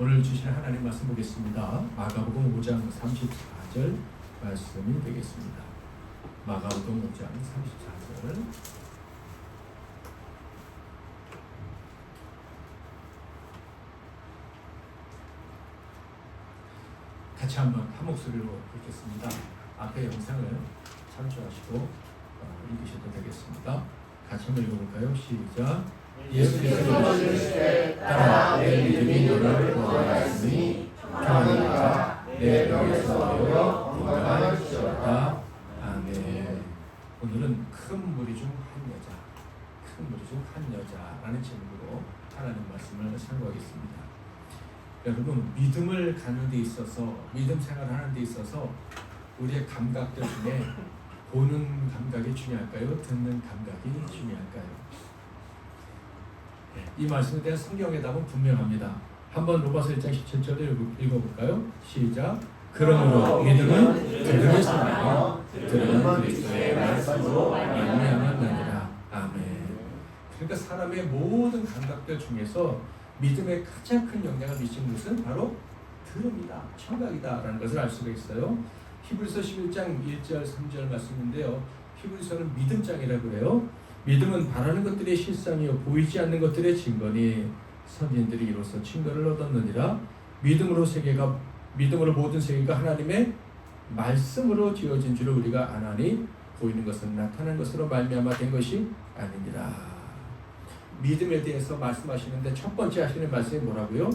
오늘 주신 하나님 말씀 보겠습니다. 마가복음 5장 34절 말씀이 되겠습니다. 마가복음 5장 34절. 같이 한번 한 목소리로 읽겠습니다. 앞에 영상을 참조하시고 읽으셔도 되겠습니다. 같이 한번 읽어볼까요? 시작. 예수께서 이르시되 따라 내 믿음이 너를 구원하였으니 평안히 가자. 내 벽에서 내어 건강을 주셨다. 아멘. 오늘은 큰 무리 중 한 여자라는 제목으로 하나님 말씀을 상고하겠습니다. 여러분, 믿음을 갖는 데 있어서, 믿음 생활을 하는 데 있어서 우리의 감각들 중에 보는 감각이 중요할까요? 듣는 감각이 중요할까요? 이 말씀에 대한 성경의 답은 분명합니다. 한번 로마서 1장 17절을 읽어볼까요? 시작. 그러므로 믿음은 들음에서 나며 들음은 그리스도의 말씀으로 말미암았느니라. 아멘. 그러니까 사람의 모든 감각들 중에서 믿음의 가장 큰 영향을 미치는 것은 바로 들음이다, 청각이다라는 것을 알 수가 있어요. 히브리서 11장 1절 3절 말씀인데요. 히브리서는 믿음장이라고 해요. 믿음은 바라는 것들의 실상이요 보이지 않는 것들의 증거니 선진들이 이로써 증거를 얻었느니라. 믿음으로 모든 세계가 하나님의 말씀으로 지어진 줄을 우리가 아나니 보이는 것은 나타난 것으로 말미암아 된 것이 아니니라. 믿음에 대해서 말씀하시는데 첫 번째 하시는 말씀이 뭐라고요?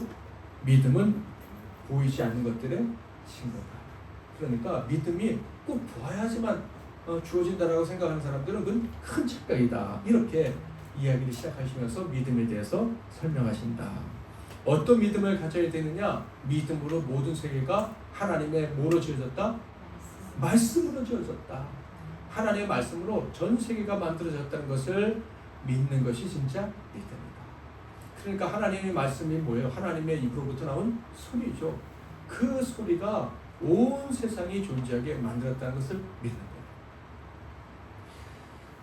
믿음은 보이지 않는 것들의 증거다. 그러니까 믿음이 꼭 보아야지만 주어진다라고 생각하는 사람들은 그건 큰 착각이다. 이렇게 이야기를 시작하시면서 믿음에 대해서 설명하신다. 어떤 믿음을 가져야 되느냐? 믿음으로 모든 세계가 하나님의 뭐로 지어졌다? 말씀으로 지어졌다. 하나님의 말씀으로 전 세계가 만들어졌다는 것을 믿는 것이 진짜 믿음이다. 그러니까 하나님의 말씀이 뭐예요? 하나님의 입으로부터 나온 소리죠. 그 소리가 온 세상이 존재하게 만들었다는 것을 믿는 거예요.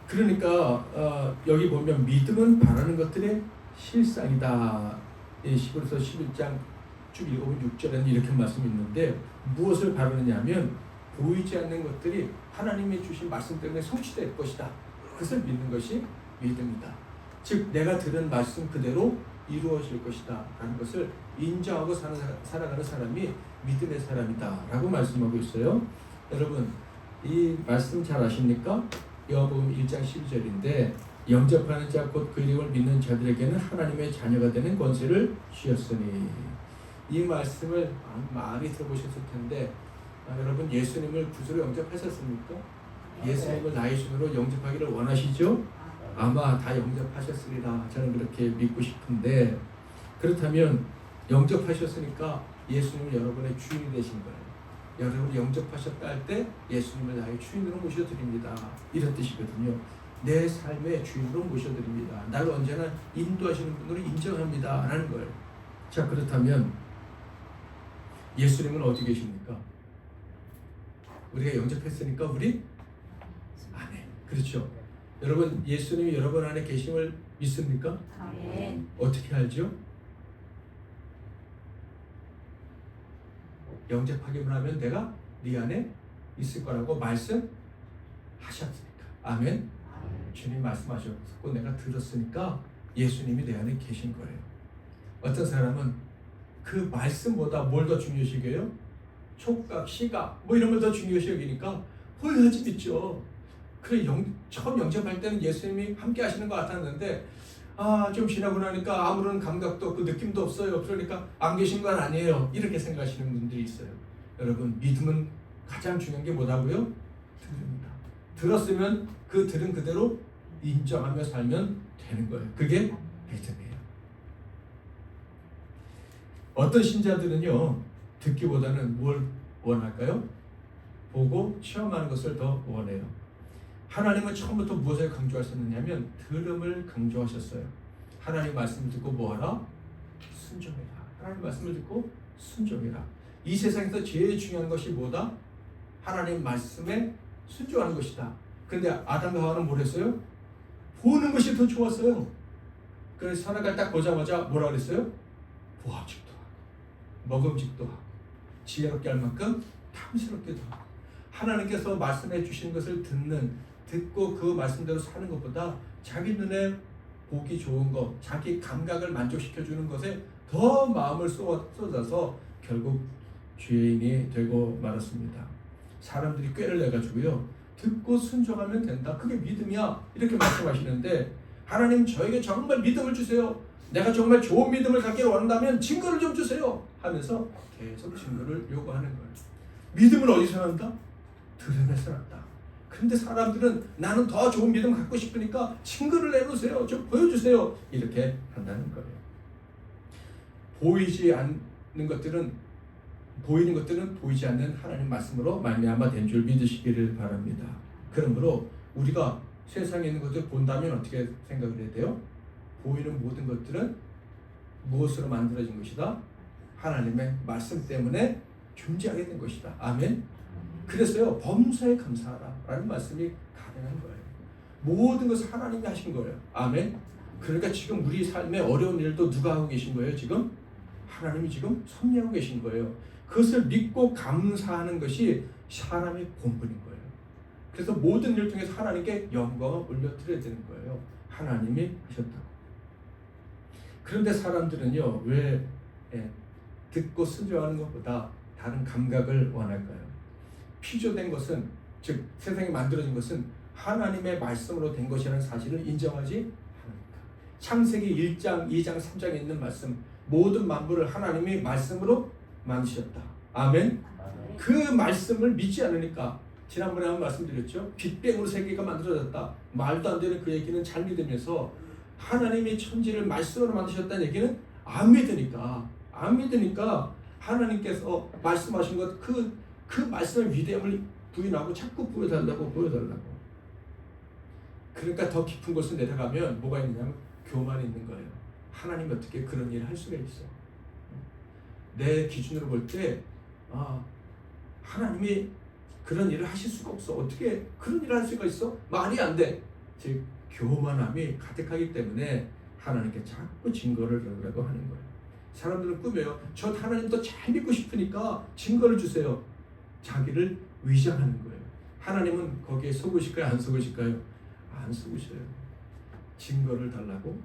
그러니까 여기 보면 믿음은 바라는 것들의 실상이다. 히브리서 11장 쭉 읽어보면 6절에는 이렇게 말씀이 있는데 무엇을 바라느냐 하면 보이지 않는 것들이 하나님이 주신 말씀 때문에 성취될 것이다. 그것을 믿는 것이 믿음이다. 즉 내가 들은 말씀 그대로 이루어질 것이다 라는 것을 인정하고 살아가는 사람이 믿음의 사람이다 라고 말씀하고 있어요. 여러분, 이 말씀 잘 아십니까? 요한복음 1장 12절인데 영접하는 자 곧 그 이름을 믿는 자들에게는 하나님의 자녀가 되는 권세를 주셨으니, 이 말씀을 많이 들어보셨을 텐데 여러분, 예수님을 구주로 영접하셨습니까? 예수님을 나의 주로 영접하기를 원하시죠? 아마 다 영접하셨으리라 저는 그렇게 믿고 싶은데, 그렇다면 영접하셨으니까 예수님은 여러분의 주인이 되신 거예요. 여러분이 영접하셨다 할 때 예수님을 나의 주인으로 모셔드립니다. 이런 뜻이거든요. 내 삶의 주인으로 모셔드립니다. 나를 언제나 인도하시는 분으로 인정합니다 라는 거예요. 자, 그렇다면 예수님은 어디 계십니까? 우리가 영접했으니까 우리 안에. 그렇죠. 여러분, 예수님이 여러분 안에 계심을 믿습니까? 아멘. 어떻게 알죠? 영접하기만 하면 내가 네 안에 있을 거라고 말씀하셨으니까. 아멘. 주님 말씀하셨고 내가 들었으니까 예수님이 내 안에 계신 거예요. 어떤 사람은 그 말씀보다 뭘 더 중요시 여겨요? 촉각, 시각 뭐 이런 걸 더 중요시 여기니까 홀라지 믿죠. 그래, 처음 영접할 때는 예수님이 함께 하시는 것 같았는데 좀 지나고 나니까 아무런 감각도 없고 느낌도 없어요. 그러니까 안 계신 건 아니에요. 이렇게 생각하시는 분들이 있어요. 여러분, 믿음은 가장 중요한 게 뭐라고요? 들음이다. 들었으면 그 들은 그대로 인정하며 살면 되는 거예요. 그게 믿음이에요. 어떤 신자들은요, 듣기보다는 뭘 원할까요? 보고 체험하는 것을 더 원해요. 하나님은 처음부터 무엇을 강조하셨느냐면 들음을 강조하셨어요. 하나님 말씀을 듣고 뭐하라? 순종해라. 하나님 말씀을 듣고 순종해라. 이 세상에서 제일 중요한 것이 뭐다? 하나님 말씀에 순종하는 것이다. 그런데 아담과 하와는 뭘 했어요? 보는 것이 더 좋았어요. 그래서 선악을 딱 보자마자 뭐라 그랬어요? 보아집도 하고 먹음직도 하고 지혜롭게 할 만큼 탐스럽게도 하고 하나님께서 말씀해 주신 것을 듣고 그 말씀대로 사는 것보다 자기 눈에 보기 좋은 것, 자기 감각을 만족시켜주는 것에 더 마음을 쏟아서 결국 죄인이 되고 말았습니다. 사람들이 꾀를 내가지고요, 듣고 순종하면 된다, 그게 믿음이야, 이렇게 말씀하시는데 하나님 저에게 정말 믿음을 주세요, 내가 정말 좋은 믿음을 갖기를 원한다면 증거를 좀 주세요 하면서 계속 증거를 요구하는 거예요. 믿음은 어디서 난다? 들음에서 난다. 그런데 사람들은 나는 더 좋은 믿음 갖고 싶으니까 증거를 내놓으세요, 좀 보여주세요, 이렇게 한다는 거예요. 보이는 것들은 보이지 않는 하나님 말씀으로 말미암아 된 줄 믿으시기를 바랍니다. 그러므로 우리가 세상에 있는 것들 본다면 어떻게 생각을 해야 돼요? 보이는 모든 것들은 무엇으로 만들어진 것이다? 하나님의 말씀 때문에 존재하게 된 것이다. 아멘. 그래서요, 범사에 감사하라 라는 말씀이 가능한 거예요. 모든 것을 하나님이 하신 거예요. 아멘. 그러니까 지금 우리 삶의 어려운 일도 누가 하고 계신 거예요? 지금 하나님이 지금 섭리하고 계신 거예요. 그것을 믿고 감사하는 것이 사람의 본분인 거예요. 그래서 모든 일 통해서 하나님께 영광을 올려드려야 되는 거예요. 하나님이 하셨다고. 그런데 사람들은요, 왜 듣고 순종하는 것보다 다른 감각을 원할까요? 피조된 것은, 즉 세상에 만들어진 것은 하나님의 말씀으로 된 것이라는 사실을 인정하지 않으니까. 창세기 1장, 2장, 3장에 있는 말씀, 모든 만물을 하나님이 말씀으로 만드셨다. 아멘. 그 말씀을 믿지 않으니까, 지난번에 한번 말씀드렸죠. 빅뱅으로 세계가 만들어졌다, 말도 안 되는 그 얘기는 잘 믿으면서 하나님이 천지를 말씀으로 만드셨다는 얘기는 안 믿으니까 하나님께서 말씀하신 것, 그 말씀의 위대함을 부인하고 자꾸 보여달라고. 그러니까 더 깊은 곳을 내려가면 뭐가 있느냐면 교만이 있는 거예요. 하나님이 어떻게 그런 일을 할 수가 있어? 내 기준으로 볼 때 하나님이 그런 일을 하실 수가 없어. 어떻게 그런 일을 할 수가 있어? 말이 안 돼. 즉 교만함이 가득하기 때문에 하나님께 자꾸 증거를 주려고 하는 거예요. 사람들은 꾸며요. 저 하나님 더 잘 믿고 싶으니까 증거를 주세요. 자기를 위장하는 거예요. 하나님은 거기에 속으실까요? 안 속으실까요? 안 속으셔요. 증거를 달라고.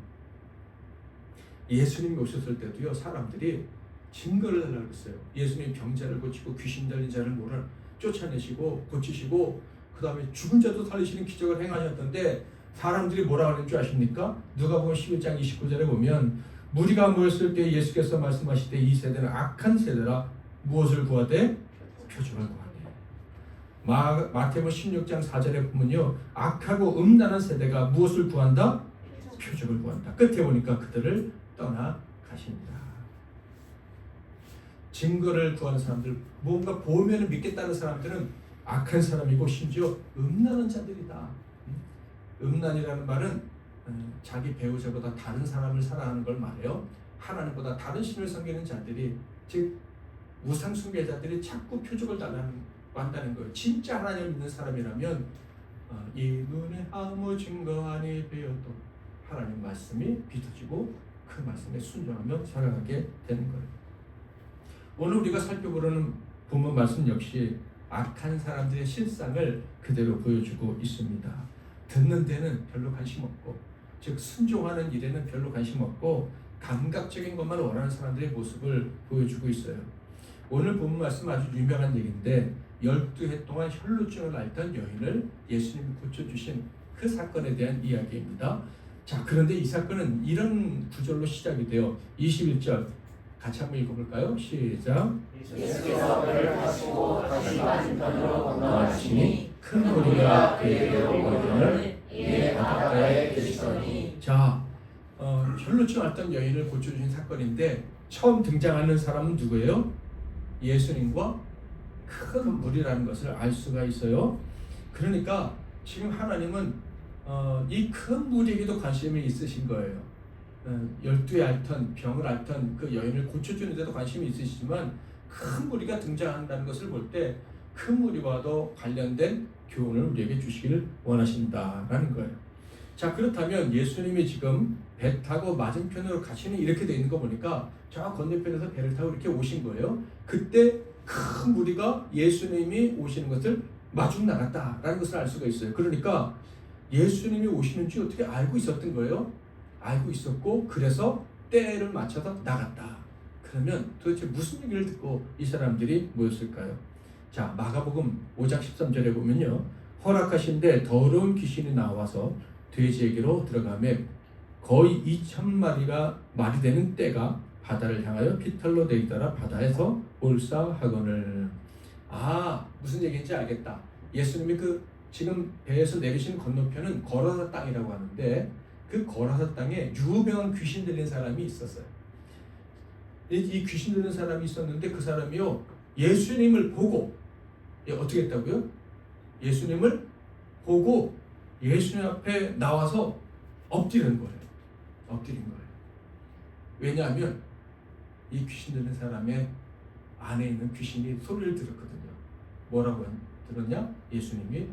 예수님이 오셨을 때도요, 사람들이 증거를 달라고 했어요. 예수님이 병자를 고치고 귀신 들린 자를 쫓아내시고 고치시고 그 다음에 죽은 자도 살리시는 기적을 행하셨던데 사람들이 뭐라고 하는 줄 아십니까? 누가복음 11장 29절에 보면 무리가 모였을 때 예수께서 말씀하실 때 이 세대는 악한 세대라 무엇을 구하되? 표적을 구하되. 마태복음 16장 4절에 보면요, 악하고 음란한 세대가 무엇을 구한다? 표적을 구한다. 끝에 보니까 그들을 떠나 가십니다. 증거를 구하는 사람들, 뭔가 보면 믿겠다는 사람들은 악한 사람이고 심지어 음란한 자들이다. 음란이라는 말은 자기 배우자보다 다른 사람을 사랑하는 걸 말해요. 하나님보다 다른 신을 섬기는 자들이, 즉 우상 숭배자들이 자꾸 표적을 달라고 한다는 거예요. 진짜 하나님을 믿는 사람이라면 이 눈에 아무 증거 아니 배어도 하나님 말씀이 비춰지고 그 말씀에 순종하며 살아가게 되는 거예요. 오늘 우리가 살펴보려는 본문 말씀 역시 악한 사람들의 실상을 그대로 보여주고 있습니다. 듣는 데는 별로 관심 없고, 즉 순종하는 일에는 별로 관심 없고 감각적인 것만 원하는 사람들의 모습을 보여주고 있어요. 오늘 본문 말씀 아주 유명한 얘기인데 12해 동안 혈루증을 앓던 여인을 예수님이 고쳐주신 그 사건에 대한 이야기입니다. 자, 그런데 이 사건은 이런 구절로 시작이 돼요. 21절 같이 한번 읽어볼까요? 시작. 예수께서 배를 타시고 다시 맞은편으로 건너가시니 큰 무리가 그에게 오거든을 이에 바닷가에 계시더니. 자, 혈루증 앓던 여인을 고쳐주신 사건인데 처음 등장하는 사람은 누구예요? 예수님과 큰 무리라는 것을 알 수가 있어요. 그러니까 지금 하나님은 이 큰 무리에게도 관심이 있으신 거예요. 12에 앓던, 병을 앓던 그 여인을 고쳐주는 데도 관심이 있으시지만 큰 무리가 등장한다는 것을 볼 때 큰 무리와도 관련된 교훈을 우리에게 주시기를 원하신다라는 거예요. 자, 그렇다면 예수님이 지금 배 타고 맞은편으로 가시는 이렇게 돼 있는 거 보니까 저 건너편에서 배를 타고 이렇게 오신 거예요. 그때 큰 무리가 예수님이 오시는 것을 마중 나갔다라는 것을 알 수가 있어요. 그러니까 예수님이 오시는 줄 어떻게 알고 있었던 거예요. 알고 있었고 그래서 때를 맞춰서 나갔다. 그러면 도대체 무슨 얘기를 듣고 이 사람들이 모였을까요? 자, 마가복음 5장 13절에 보면요. 허락하신데 더러운 귀신이 나와서 돼지에게로 들어가며 거의 2,000마리가 말이 되는 떼가 바다를 향하여 피털로 내리더라 바다에서 올사하거늘. 무슨 얘기인지 알겠다. 예수님이 그 지금 배에서 내리신 건너편은 거라사 땅이라고 하는데 그 거라사 땅에 유명한 귀신 들린 사람이 있었어요. 이 귀신 들린 사람이 있었는데 그 사람이요 예수님을 보고 어떻게 했다고요? 예수님을 보고 예수님 앞에 나와서 엎드린 거예요. 엎드린 거예요. 왜냐하면 이 귀신 들린 사람의 안에 있는 귀신이 소리를 들었거든요. 뭐라고 들었냐? 예수님이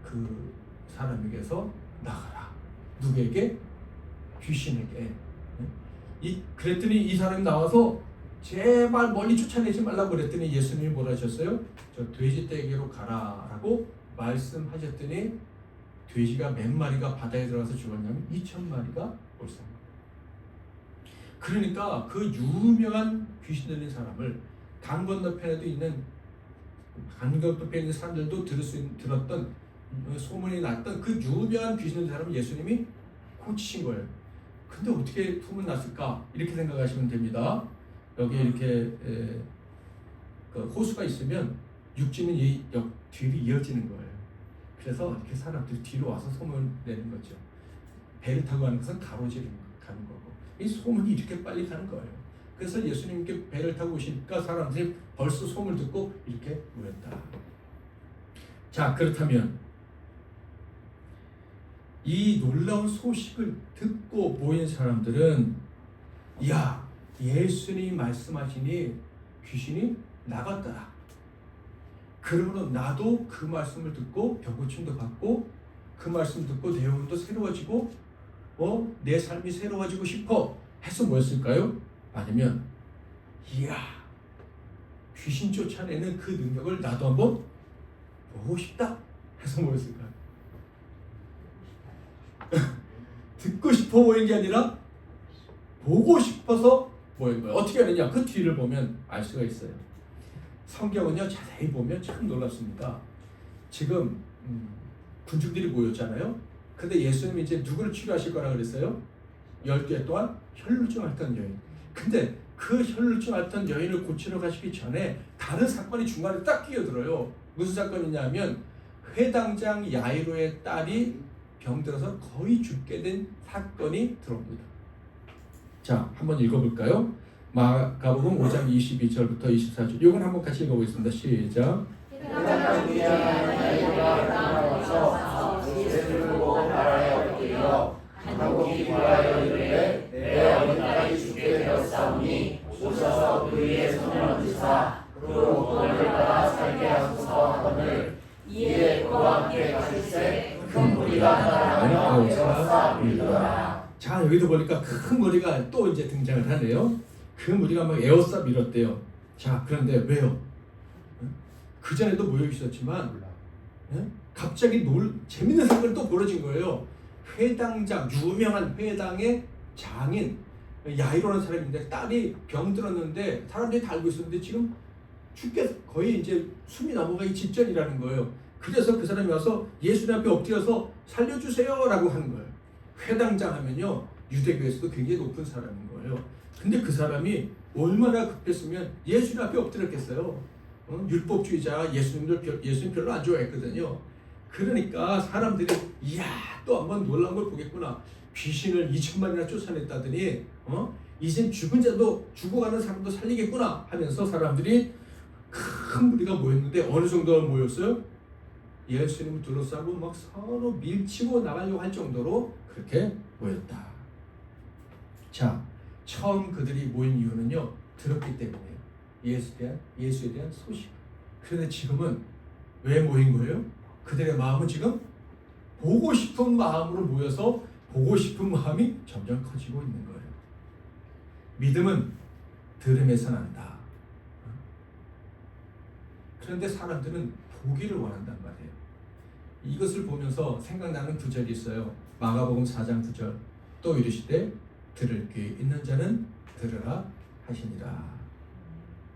그 사람에게서 나가라. 누구에게? 귀신에게. 그랬더니 이 사람이 나와서 제발 멀리 쫓아내지 말라고 그랬더니 예수님이 뭐라 하셨어요? 저 돼지 떼개로 가라라고 말씀하셨더니 돼지가 몇 마리가 바다에 들어가서 죽었냐면 2,000마리가 올상. 그러니까 그 유명한 귀신 들린 사람을 강 건너편에도 있는 강 건너편에 있는 사람들도 들었던 소문이 났던 그 유명한 귀신 들린 사람을 예수님이 고치신 거예요. 근데 어떻게 소문 났을까? 이렇게 생각하시면 됩니다. 여기 이렇게 그 호수가 있으면 육지는 뒤로 이어지는 거예요. 그래서 이렇게 사람들이 뒤로 와서 소문을 내는 거죠. 배를 타고 가는 것은 가로지르는 가는 거고 이 소문이 이렇게 빨리 가는 거예요. 그래서 예수님께 배를 타고 오시니까 사람들이 벌써 소문을 듣고 이렇게 모였다. 자, 그렇다면 이 놀라운 소식을 듣고 모인 사람들은 야, 예수님이 말씀하시니 귀신이 나갔더라. 그러므로 나도 그 말씀을 듣고 병고침도 받고 그 말씀 듣고 내 영혼도 새로워지고 내 삶이 새로워지고 싶어 해서 뭐였을까요? 아니면 이야, 귀신 쫓아내는 그 능력을 나도 한번 보고 싶다 해서 뭐였을까요? 듣고 싶어 모인 게 아니라 보고 싶어서 모인 거예요. 어떻게 하느냐? 그 뒤를 보면 알 수가 있어요. 성경은요 자세히 보면 참 놀랍습니다. 지금 군중들이 모였잖아요. 근데 예수님이 이제 누구를 치료하실 거라 그랬어요? 12해 동안 혈루증 앓던 여인. 근데 그 혈루증 앓던 여인을 고치러 가시기 전에 다른 사건이 중간에 딱 끼어들어요. 무슨 사건이냐면 회당장 야이로의 딸이 병들어서 거의 죽게 된 사건이 들어옵니다. 자, 한번 읽어볼까요? 마가복음 5장 22절부터 24절. 이건 한번 같이 읽어보겠습니다. 시작. 한국이 구하여 이르되 내 어린 딸이 죽게 되었사오니 오셔서 그의 손을 얹으사 그 옷걸이를 받아 살게 하소서 하거늘 이에 그와 함께 가실새 큰 무리가 따라하며 에워싸 밀더라. 자, 여기도 보니까 큰 무리가 또 이제 등장을 하네요. 그 무리가 막 에워싸 밀었대요. 자, 그런데 왜요? 그 전에도 모여 있었지만 갑자기 재밌는 사건이 또 벌어진 거예요. 회당장, 유명한 회당의 장인 야이로라는 사람인데 딸이 병들었는데 사람들이 다 알고 있었는데 지금 죽게 거의 이제 숨이 넘어가기 직전이라는 거예요. 그래서 그 사람이 와서 예수님 앞에 엎드려서 살려주세요 라고 하는 거예요. 회당장 하면요 유대교에서도 굉장히 높은 사람인 거예요. 근데 그 사람이 얼마나 급했으면 예수님 앞에 엎드렸겠어요. 율법주의자 예수님 별로 안 좋아했거든요. 그러니까 사람들이 이야 또 한번 놀라운 걸 보겠구나. 귀신을 2,000마리나 쫓아냈다더니 이젠 죽은 자도 죽어가는 사람도 살리겠구나 하면서 사람들이 큰 무리가 모였는데 어느 정도로 모였어요? 예수님을 둘러싸고 막 서로 밀치고 나가려고 할 정도로 그렇게 모였다. 자, 처음 그들이 모인 이유는요 들었기 때문이에요. 예수에 대한 소식. 그런데 지금은 왜 모인 거예요? 그들의 마음은 지금 보고 싶은 마음으로 모여서 보고 싶은 마음이 점점 커지고 있는 거예요. 믿음은 들음에서 난다. 그런데 사람들은 보기를 원한단 말이에요. 이것을 보면서 생각나는 구절이 있어요. 마가복음 4장 9절. 또 이르시되 들을 귀 있는 자는 들으라 하시니라.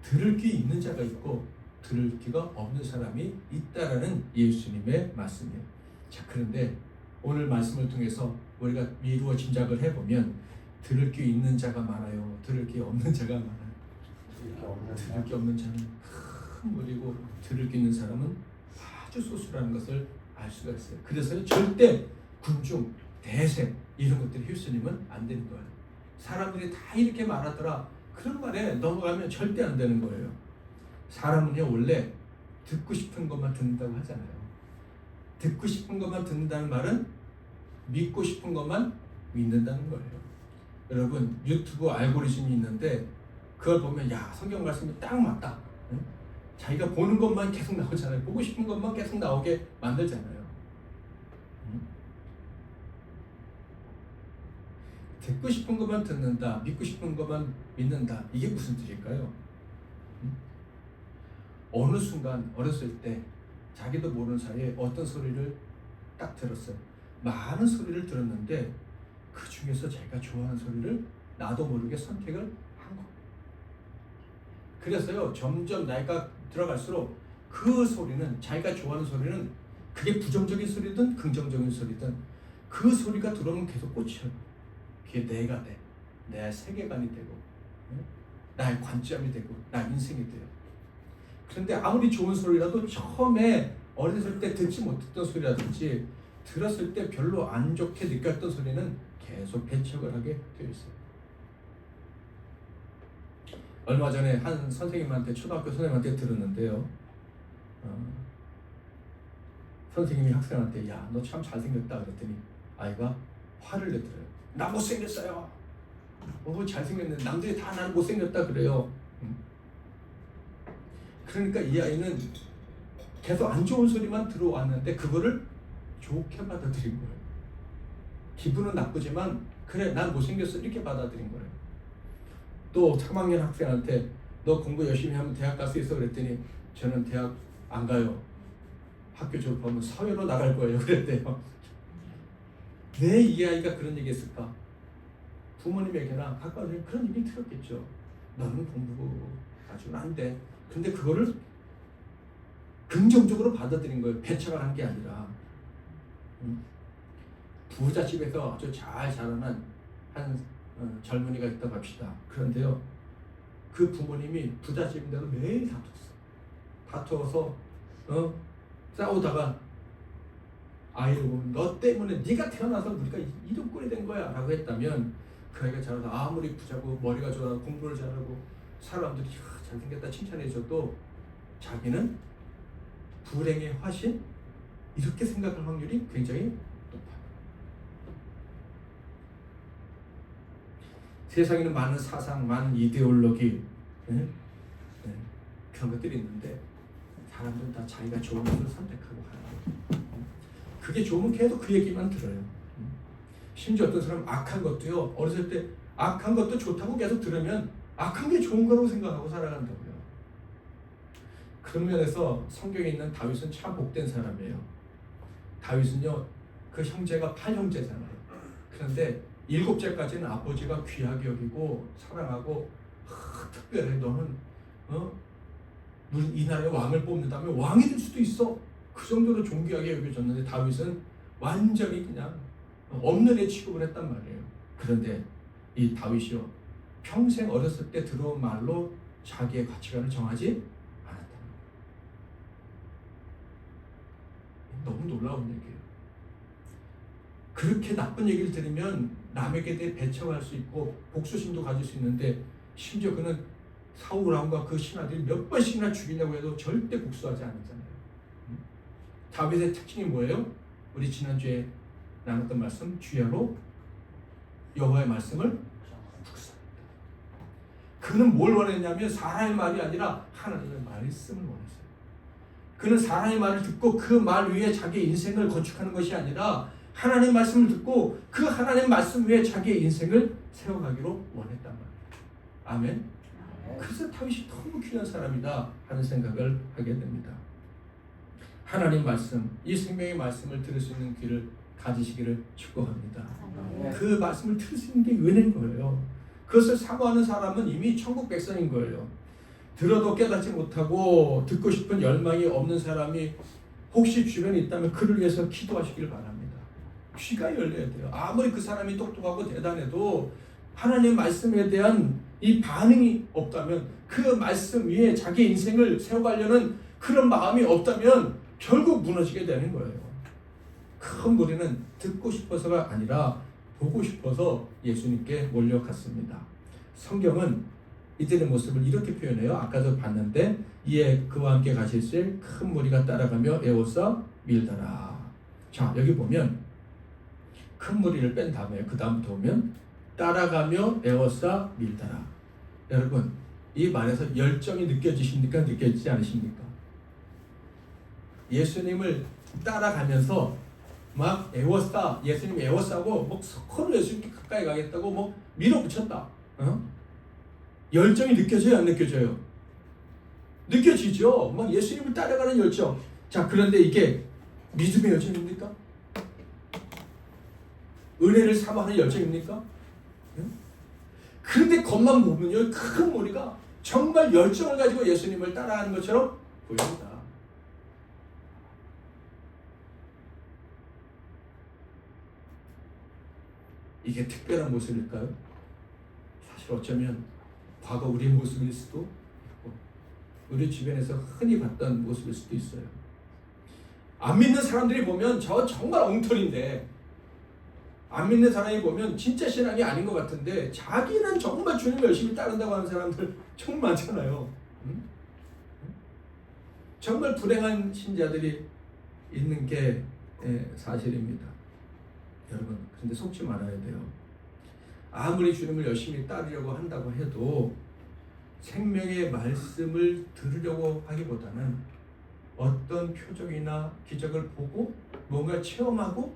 들을 귀 있는 자가 있고 들을 귀가 없는 사람이 있다라는 예수님의 말씀이에요. 자, 그런데 오늘 말씀을 통해서 우리가 미루어 짐작을 해보면 들을 귀 있는 자가 많아요. 들을 귀 없는 자가 많아요. 들을 귀 없는 자는 큰 무리고 들을 귀 있는 사람은 아주 소수라는 것을 알 수가 있어요. 그래서 절대 군중, 대세 이런 것들이 휩쓸리면 안 되는 거예요. 사람들이 다 이렇게 말하더라. 그런 말에 넘어가면 절대 안 되는 거예요. 사람은요 원래 듣고 싶은 것만 듣는다고 하잖아요. 듣고 싶은 것만 듣는다는 말은 믿고 싶은 것만 믿는다는 거예요. 여러분 유튜브 알고리즘이 있는데 그걸 보면 야 성경 말씀이 딱 맞다. 응? 자기가 보는 것만 계속 나오잖아요. 보고 싶은 것만 계속 나오게 만들잖아요. 응? 듣고 싶은 것만 듣는다, 믿고 싶은 것만 믿는다. 이게 무슨 뜻일까요? 응? 어느 순간 어렸을 때 자기도 모르는 사이에 어떤 소리를 딱 들었어요. 많은 소리를 들었는데 그 중에서 자기가 좋아하는 소리를 나도 모르게 선택을 한 거. 그래서요 점점 나이가 들어갈수록 그 소리는 자기가 좋아하는 소리는 그게 부정적인 소리든 긍정적인 소리든 그 소리가 들어오면 계속 꽂혀요. 그게 내가 돼. 내 세계관이 되고 나의 관점이 되고 나의 인생이 돼요. 그런데 아무리 좋은 소리라도 처음에 어렸을 때 듣지 못했던 소리라든지 들었을 때 별로 안 좋게 느꼈던 소리는 계속 배척을 하게 되어 있어요. 얼마 전에 한 선생님한테 초등학교 선생님한테 들었는데요. 선생님이 학생한테 야, 너 참 잘생겼다 그랬더니 아이가 화를 내더래요. 나 못생겼어요. 잘생겼는데 남들이 다 나를 못생겼다 그래요. 그러니까 이 아이는 계속 안 좋은 소리만 들어왔는데 그거를 좋게 받아들인 거예요. 기분은 나쁘지만 그래 난 못생겼어 이렇게 받아들인 거예요. 또 3학년 학생한테 너 공부 열심히 하면 대학 갈 수 있어 그랬더니 저는 대학 안 가요. 학교 졸업하면 사회로 나갈 거예요 그랬대요. 왜 이 아이가 그런 얘기 했을까? 부모님에게나 가까운 사람이 그런 얘기 들었겠죠. 너는 공부 아주 안 돼. 근데 그거를 긍정적으로 받아들인 거예요. 배척을 한 게 아니라. 부잣집에서 아주 잘 자라난 한 젊은이가 있다고 합시다. 그런데요, 그 부모님이 부잣집인데도 매일 다투어서 싸우다가 아이를 보면 너 때문에 네가 태어나서 우리가 이런 꼴이 된 거야 라고 했다면 그 아이가 자라서 아무리 부자고 머리가 좋아서 공부를 잘하고 사람들이 잘생겼다 칭찬해줘도 자기는 불행의 화신 이렇게 생각할 확률이 굉장히 높아요. 세상에는 많은 사상, 많은 이데올로기 그런 것들이 있는데 사람들은 다 자기가 좋은 것을 선택하고 가요. 그게 좋으면 계속 그 얘기만 들어요. 심지어 어떤 사람은 악한 것도요, 어렸을 때 악한 것도 좋다고 계속 들으면 악한 게 좋은 거라고 생각하고 살아간다고요. 그런 면에서 성경에 있는 다윗은 참 복된 사람이에요. 다윗은요, 그 형제가 8형제잖아요. 그런데 7제까지는 아버지가 귀하게 여기고 사랑하고 특별해. 너는 우리 이 나라의 왕을 뽑는다면 왕이 될 수도 있어. 그 정도로 존귀하게 여겨졌는데 다윗은 완전히 그냥 없는 애 취급을 했단 말이에요. 그런데 이 다윗이요, 평생 어렸을 때 들어온 말로 자기의 가치관을 정하지 않았다는 거예요. 너무 놀라운 얘기예요. 그렇게 나쁜 얘기를 들으면 남에게 대해 배척할 수 있고 복수심도 가질 수 있는데 심지어 그는 사울 왕과 그 신하들이 몇 번씩이나 죽이려고 해도 절대 복수하지 않았잖아요. 다윗의 특징이 뭐예요? 우리 지난주에 나눴던 말씀, 주야로 여호와의 말씀을 묵상한다. 그는 뭘 원했냐면 사람의 말이 아니라 하나님의 말씀을 원했어요. 그는 사람의 말을 듣고 그 말 위에 자기 인생을 건축하는 것이 아니라 하나님의 말씀을 듣고 그 하나님의 말씀 위에 자기의 인생을 세워가기로 원했단 말이에요. 아멘. 그래서 다윗이 너무 귀한 사람이다 하는 생각을 하게 됩니다. 하나님 말씀, 이 생명의 말씀을 들을 수 있는 귀를 가지시기를 축복합니다. 그 말씀을 들을 수 있는 게 은혜인 거예요. 그것을 사모하는 사람은 이미 천국 백성인 거예요. 들어도 깨닫지 못하고 듣고 싶은 열망이 없는 사람이 혹시 주변에 있다면 그를 위해서 기도하시길 바랍니다. 귀가 열려야 돼요. 아무리 그 사람이 똑똑하고 대단해도 하나님의 말씀에 대한 이 반응이 없다면, 그 말씀 위에 자기 인생을 세워가려는 그런 마음이 없다면 결국 무너지게 되는 거예요. 큰 무리는 듣고 싶어서가 아니라 보고 싶어서 예수님께 몰려갔습니다. 성경은 이들의 모습을 이렇게 표현해요. 아까도 봤는데, 이에 그와 함께 가실새 큰 무리가 따라가며 에워싸 밀더라. 자, 여기 보면 큰 무리를 뺀 다음에 그 다음부터 보면 따라가며 에워싸 밀더라. 여러분, 이 말에서 열정이 느껴지십니까? 느껴지지 않으십니까? 예수님을 따라가면서 막 에워싸, 예수님 에워싸고 뭐 서로 예수님께 가까이 가겠다고 뭐 밀어붙였다. 열정이 느껴져요? 안 느껴져요? 느껴지죠? 막 예수님을 따라가는 열정. 자, 그런데 이게 믿음의 열정입니까? 은혜를 사모하는 열정입니까? 그런데 겉만 보면요, 큰 무리가 정말 열정을 가지고 예수님을 따라하는 것처럼 보입니다. 이게 특별한 모습일까요? 사실 어쩌면 과거 우리의 모습일 수도 있고, 우리 주변에서 흔히 봤던 모습일 수도 있어요. 안 믿는 사람들이 보면 저 정말 엉터리인데, 안 믿는 사람이 보면 진짜 신앙이 아닌 것 같은데 자기는 정말 주님을 열심히 따른다고 하는 사람들 정말 많잖아요. 정말 불행한 신자들이 있는 게 사실입니다. 여러분, 그런데 속지 말아야 돼요. 아무리 주님을 열심히 따르려고 한다고 해도 생명의 말씀을 들으려고 하기보다는 어떤 표적이나 기적을 보고 뭔가 체험하고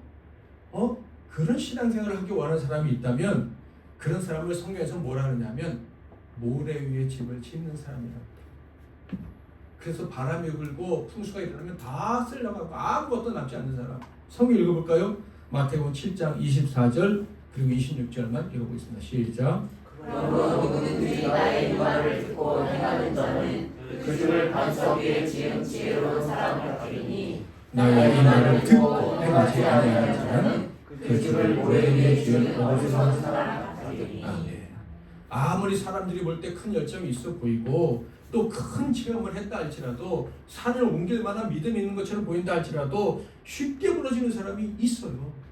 그런 신앙생활을 하기 원하는 사람이 있다면, 그런 사람을 성경에서 뭐라 하느냐면 모래 위에 집을 짓는 사람이라고. 그래서 바람이 불고 풍수가 일어나면 다 쓸려가고 아무것도 남지 않는 사람. 성경 읽어볼까요? 마태복음 7장 24절 그리고 26절만 읽어보겠습니다. 시작. 그러므로 그들이 나의 말을 듣고 행하는 자는 그 집을 반석 위에 지은 지혜로운 사람 같으리니, 나의 이 말을 듣고 행하지 아니하는 자는 그 집을 모래 위에 지은 어리석은 사람 같으리니. 아무리 사람들이 볼 때 큰 열정이 있어 보이고 또 큰 체험을 했다 할지라도, 산을 옮길 만한 믿음이 있는 것처럼 보인다 할지라도 쉽게 무너지는 사람이 있어요.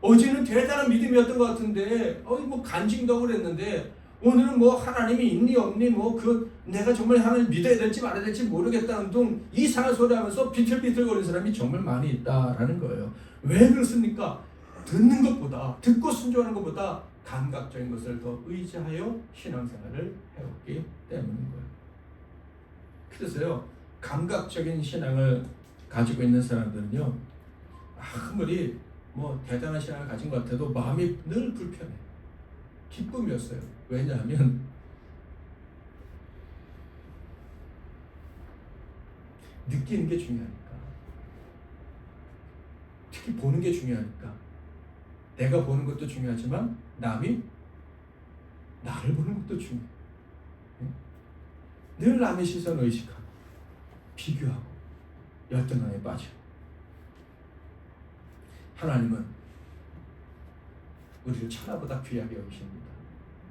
어제는 대단한 믿음이었던 것 같은데 뭐 간증도 하고 그랬는데 오늘은 뭐 하나님이 있니 없니 뭐 내가 정말 하나님 믿어야 될지 말아야 될지 모르겠다는 등 이상한 소리 하면서 비틀비틀거리는 사람이 정말 많이 있다라는 거예요. 왜 그렇습니까? 듣는 것보다, 듣고 순종하는 것보다 감각적인 것을 더 의지하여 신앙생활을 해왔기 때문인 거예요. 그래서요, 감각적인 신앙을 가지고 있는 사람들은요, 아무리 뭐 대단한 신앙을 가진 것 같아도 마음이 늘 불편해. 기쁨이었어요. 왜냐하면 느끼는 게 중요하니까. 특히 보는 게 중요하니까. 내가 보는 것도 중요하지만 남이 나를 보는 것도 중요해. 늘 남의 시선을 의식하고 비교하고 열등감에 빠져. 하나님은 우리를 천하보다 귀하게 여기십니다.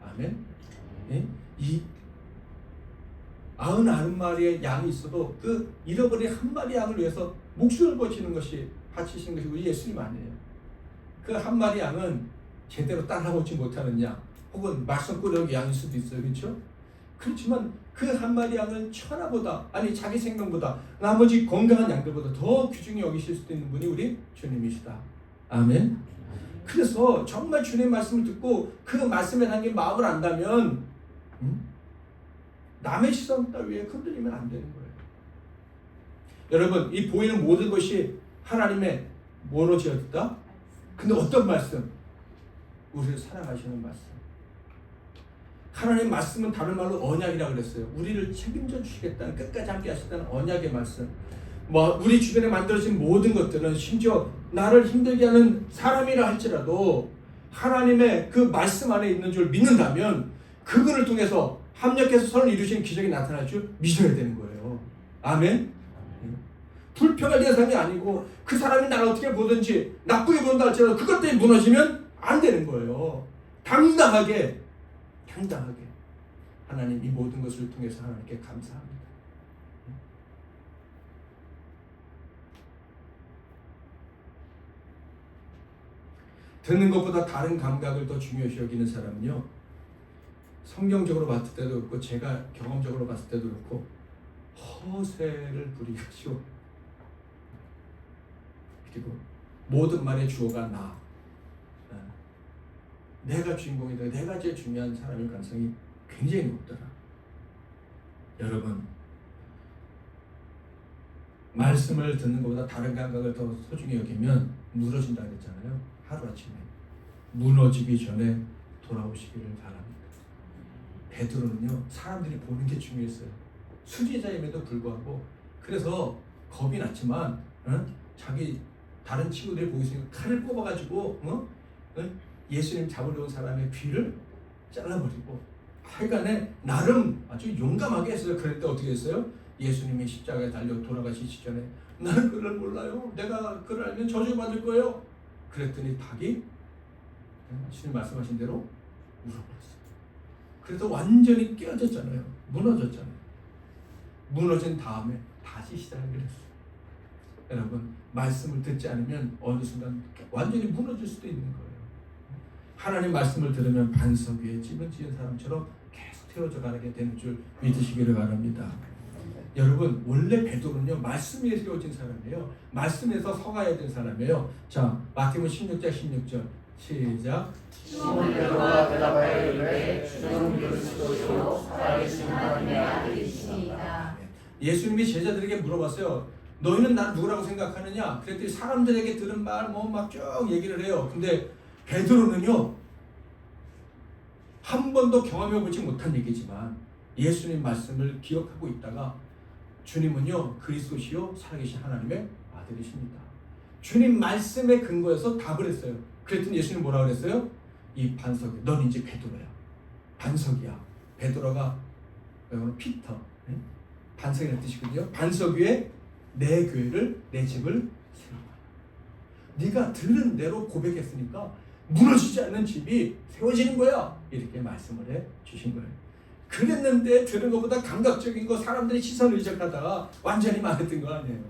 아멘. 이 99마리의 양이 있어도 그 잃어버린 한 마리 양을 위해서 목숨을 바치신 것이 우리 예수님 아니에요. 그 한 마리 양은 제대로 따라오지 못하는 양, 혹은 말썽꾸러기 양일 수도 있어요. 그렇죠? 그렇지만 그 한 마리 양은 천하보다, 아니 자기 생명보다, 나머지 건강한 양들보다 더 귀중히 여기실 수도 있는 분이 우리 주님이시다. 아멘. 그래서 정말 주님의 말씀을 듣고 그 말씀에 담긴 마음을 안다면 남의 시선 따위에 흔들리면 안 되는 거예요. 여러분, 이 보이는 모든 것이 하나님의 뭐로 지었다? 근데 어떤 말씀? 우리를 사랑하시는 말씀. 하나님의 말씀은 다른 말로 언약이라고 그랬어요. 우리를 책임져 주시겠다는, 끝까지 함께 하시다는 언약의 말씀. 우리 주변에 만들어진 모든 것들은, 심지어 나를 힘들게 하는 사람이라 할지라도 하나님의 그 말씀 안에 있는 줄 믿는다면 그분을 통해서 합력해서 선을 이루시는 기적이 나타날 줄 믿어야 되는 거예요. 아멘. 불평할 대상이 아니고 그 사람이 나를 어떻게 보든지 나쁘게 본다 할지라도 그것 때문에 무너지면 안 되는 거예요. 당당하게 하나님 이 모든 것을 통해서 하나님께 감사합니다. 듣는 것보다 다른 감각을 더 중요시 여기는 사람은요, 성경적으로 봤을 때도 그렇고 제가 경험적으로 봤을 때도 그렇고 허세를 부리고, 그리고 모든 말의 주어가 내가 주인공이다, 내가 제일 중요한 사람일 가능성이 굉장히 높더라. 여러분, 말씀을 듣는 것보다 다른 감각을 더 소중히 여기면 무너진다 그랬잖아요. 하루아침에 무너지기 전에 돌아오시기를 바랍니다. 베드로는요, 사람들이 보는 게 중요했어요. 수지자임에도 불구하고, 그래서 겁이 났지만 자기 다른 친구들이 보고 있으니까 칼을 뽑아가지고 예수님 잡으러 온 사람의 귀를 잘라버리고, 하여간에 나름 아주 용감하게 했어요. 그럴 때 어떻게 했어요? 예수님이 십자가에 달려 돌아가시기 전에 나는 그를 몰라요, 내가 그를 알면 저주받을 거예요. 그랬더니 닭이 주님 말씀하신 대로 울어버렸어요. 그래서 완전히 깨어졌잖아요. 무너졌잖아요. 무너진 다음에 다시 시작을 했어요. 여러분, 말씀을 듣지 않으면 어느 순간 완전히 무너질 수도 있는 거예요. 하나님 말씀을 들으면 반석 위에 찜을 지은 사람처럼 계속 태워져 가게 되는 줄 믿으시기를 바랍니다. 여러분, 원래 베드로는요, 말씀 위에 세워진 사람이에요. 말씀에서 서가야 된 사람이에요. 자, 마태복음 16장 16절 시작. 시몬 베드로가 대답하여 이르되 주는 그리스도시요 살아계신 하나님의 아들이시니이다. 예수님이 제자들에게 물어봤어요. 너희는 난 누구라고 생각하느냐? 그랬더니 사람들에게 들은 말 막 쭉 얘기를 해요. 근데 베드로는요, 한 번도 경험해 보지 못한 얘기지만 예수님 말씀을 기억하고 있다가, 주님은요 그리스도시요 살아계신 하나님의 아들이십니다. 주님 말씀에 근거해서 답을 했어요. 그랬더니 예수님 뭐라고 그랬어요? 이 반석이, 넌 이제 베드로야. 반석이야. 베드로가 피터, 반석이라는 뜻이거든요. 반석 위에 내 교회를, 내 집을 세워라. 네가 들은 대로 고백했으니까 무너지지 않는 집이 세워지는 거야. 이렇게 말씀을 해 주신 거예요. 그랬는데 들은 것보다 감각적인 거, 사람들이 시선을 의적하다가 완전히 망했던 거 아니에요.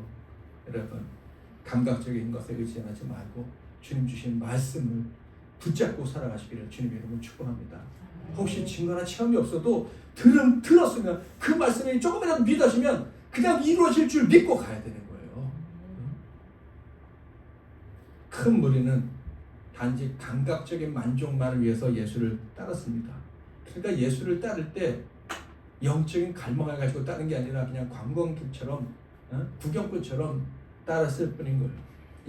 여러분, 감각적인 것에 의지하지 말고 주님 주신 말씀을 붙잡고 살아가시기를 주님의 이름으로 축복합니다. 혹시 증거나 체험이 없어도 들었으면 그 말씀이 조금이라도 믿어지면 그냥 이루어질 줄 믿고 가야 되는 거예요. 큰 무리는 단지 감각적인 만족만을 위해서 예수를 따랐습니다. 그러니까 예수를 따를 때 영적인 갈망을 가지고 따른 게 아니라 그냥 관광객처럼, 구경꾼처럼 따랐을 뿐인 거예요.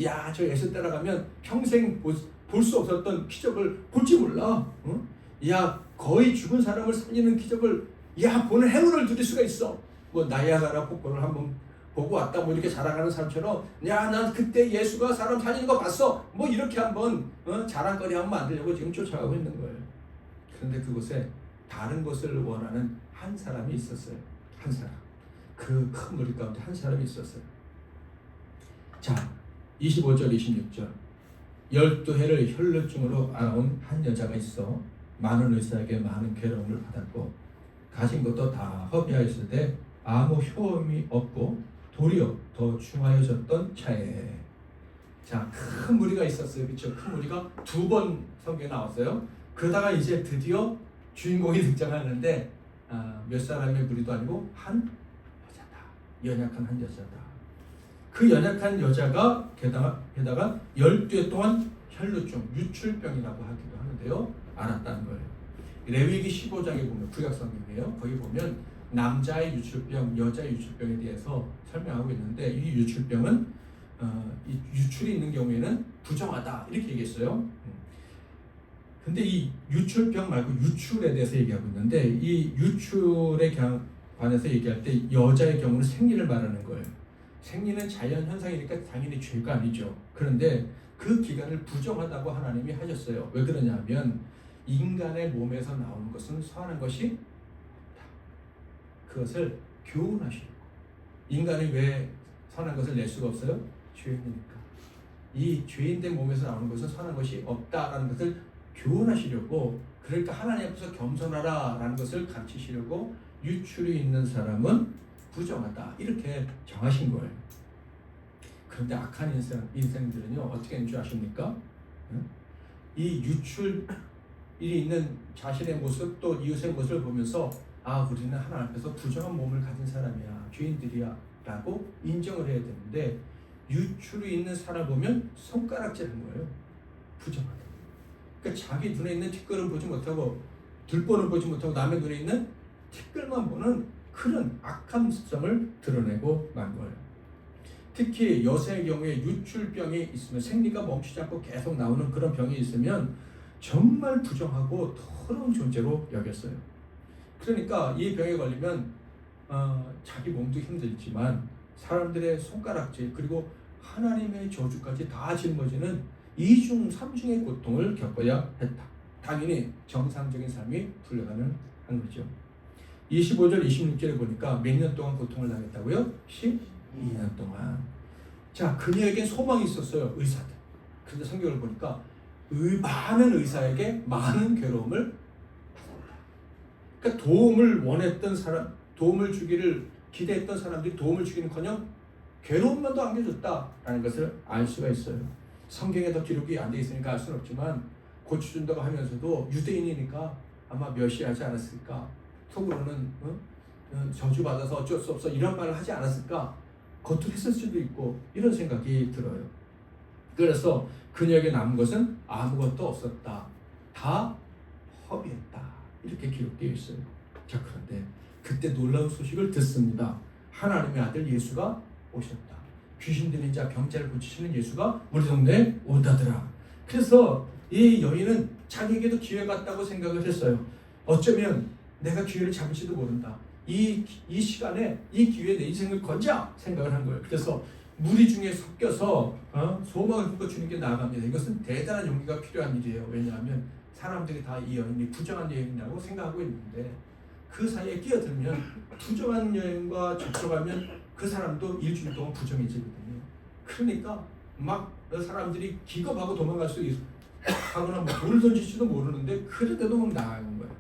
야, 저 예수 따라가면 평생 볼 수 없었던 기적을 볼지 몰라. 야, 거의 죽은 사람을 살리는 기적을 보는 행운을 누릴 수가 있어. 나이아가라 폭포를 한번 보고 왔다 이렇게 자랑하는 사람처럼, 야, 난 그때 예수가 사람 살리는 거 봤어. 이렇게 한번 자랑거리 한번 만들려고 지금 쫓아가고 있는 거예요. 그런데 그곳에 다른 것을 원하는 한 사람이 있었어요. 한 사람. 그 큰 무리 가운데 한 사람이 있었어요. 자, 25절 26절 12해를 혈루증으로 알아온 한 여자가 있어 많은 의사에게 많은 괴로움을 받았고 가진 것도 다 허비하였을 아무 효험이 없고 도리어 더 중하여졌던 차에, 자, 큰 무리가 있었어요. 그렇죠? 큰 무리가 두 번 성경에 나왔어요. 그러다가 이제 드디어 주인공이 등장하는데 몇 사람의 무리도 아니고 한 여자다. 연약한 한 여자다. 그 연약한 여자가 게다가 12해 동안 혈루증, 유출병이라고 하기도 하는데요. 알았다는 거예요. 레위기 15장에 보면, 구약 성경이에요. 거기 보면 남자의 유출병, 여자의 유출병에 대해서 설명하고 있는데 이 유출병은 이 유출이 있는 경우에는 부정하다 이렇게 얘기했어요. 근데 이 유출병 말고 유출에 대해서 얘기하고 있는데 이 유출에 관해서 얘기할 때 여자의 경우는 생리를 말하는 거예요. 생리는 자연 현상이니까 당연히 죄가 아니죠. 그런데 그 기간을 부정하다고 하나님이 하셨어요. 왜 그러냐면 인간의 몸에서 나오는 것은 선한 것이 그것을 교훈하시려고. 인간이 왜 선한 것을 낼 수가 없어요? 죄인이니까. 이 죄인된 몸에서 나오는 것은 선한 것이 없다라는 것을 교훈하시려고, 그러니까 하나님 앞에서 겸손하라 라는 것을 가르치시려고 유출이 있는 사람은 부정하다 이렇게 정하신 거예요. 그런데 악한 인생들은요 어떻게 하는 줄 아십니까? 이 유출이 있는 자신의 모습 또 이웃의 모습을 보면서 아 우리는 하나님 앞에서 부정한 몸을 가진 사람이야, 죄인들이야 라고 인정을 해야 되는데 유출이 있는 사람 보면 손가락질하는 거예요. 부정하다. 그러니까 자기 눈에 있는 티끌은 보지 못하고 들보는 보지 못하고 남의 눈에 있는 티끌만 보는 그런 악한 습성을 드러내고 만 거예요. 특히 여성의 경우에 유출병이 있으면 생리가 멈추지 않고 계속 나오는 그런 병이 있으면 정말 부정하고 더러운 존재로 여겼어요. 그러니까 이 병에 걸리면 자기 몸도 힘들지만 사람들의 손가락질 그리고 하나님의 저주까지 다 짊어지는 이중 삼중의 고통을 겪어야 했다. 당연히 정상적인 삶이 불가능한 거죠. 25절 26절에 보니까 몇 년 동안 고통을 당했다고요? 12년 동안. 자, 그녀에겐 소망이 있었어요. 의사들. 그런데 성경을 보니까 많은 의사에게 많은 괴로움을 받았다. 그러니까 도움을 원했던 사람, 도움을 주기를 기대했던 사람들이 도움을 주기는커녕 괴로움만도 안겨줬다라는 것을 알 수가 있어요. 성경에 더 기록이 안 돼 있으니까 알 수는 없지만 고쳐준다고 하면서도 유대인이니까 아마 멸시하지 않았을까? 속으로는 저주받아서 어쩔 수 없어 이런 말을 하지 않았을까? 거칠했을 수도 있고 이런 생각이 들어요. 그래서 그녀에게 남은 것은 아무것도 없었다. 다 허비했다. 이렇게 기록되어 있어요. 자, 그런데 그때 놀라운 소식을 듣습니다. 하나님의 아들 예수가 오셨다. 귀신 들린 자 병자를 고치시는 예수가 우리 동네에 오다더라. 그래서 이 여인은 자기에게도 기회가 왔다고 생각을 했어요. 어쩌면 내가 기회를 잡을지도 모른다. 이 시간에 이 기회에 내 인생을 건져 생각을 한 거예요. 그래서 무리 중에 섞여서 소망을 품고 주님께 나아갑니다. 이것은 대단한 용기가 필요한 일이에요. 왜냐하면 사람들이 다 이 여인이 부정한 여인이라고 생각하고 있는데 그 사이에 끼어들면 부정한 여인과 접촉하면 그 사람도 일주일 동안 부정해지거든요. 그러니까 막 사람들이 기겁하고 도망갈 수 하거나 뭐 돌을 던질지도 모르는데 그래도 막 나가는 거예요.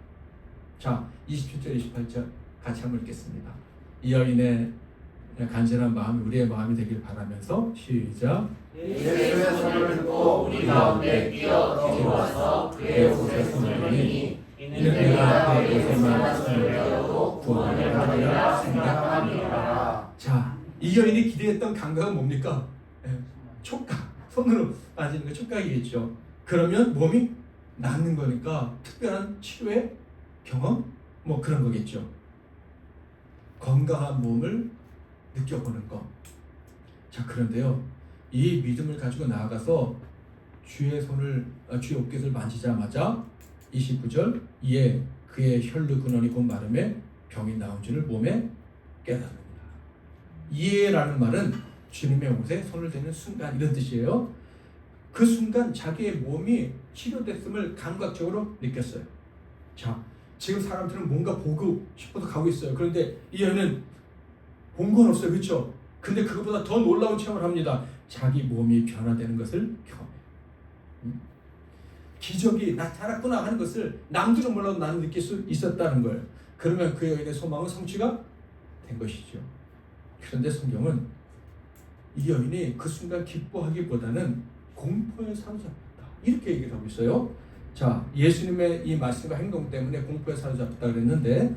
자, 27절 28절 같이 한번 읽겠습니다. 이 여인의 간절한 마음이 우리의 마음이 되길 바라면서 시작. 예수의 손을 듣고 우리 가운데 뛰어 들어와서 그의 옷에 손을 대니 이는 내가 그의 옷에만 손을 대어도 구원을 받으리라 생각함이라. 자, 이 여인이 기대했던 감각은 뭡니까? 촉각, 손으로 만지는 거 촉각이겠죠. 그러면 몸이 낫는 거니까 특별한 치료의 경험? 뭐 그런 거겠죠. 건강한 몸을 느껴보는 거. 자, 그런데요, 이 믿음을 가지고 나아가서 주의 어깨를 만지자마자 29절 이에 그의 혈루 근원이 곧 마름에 병이 나온 줄을 몸에 깨달습니다. 이에라는 말은 주님의 옷에 손을 대는 순간 이런 뜻이에요. 그 순간 자기의 몸이 치료됐음을 감각적으로 느꼈어요. 자, 지금 사람들은 뭔가 보고 싶어서 가고 있어요. 그런데 이 여인은 본 건 없어요. 그렇죠? 근데 그것보다 더 놀라운 체험을 합니다. 자기 몸이 변화되는 것을 경험해요. 기적이 나타났구나 하는 것을 남들은 몰라도 나는 느낄 수 있었다는 거예요. 그러면 그 여인의 소망은 성취가 된 것이죠. 그런데 성경은 이 여인이 그 순간 기뻐하기보다는 공포에 사로잡혔다 이렇게 얘기를 하고 있어요. 자, 예수님의 이 말씀과 행동 때문에 공포에 사로잡혔다 그랬는데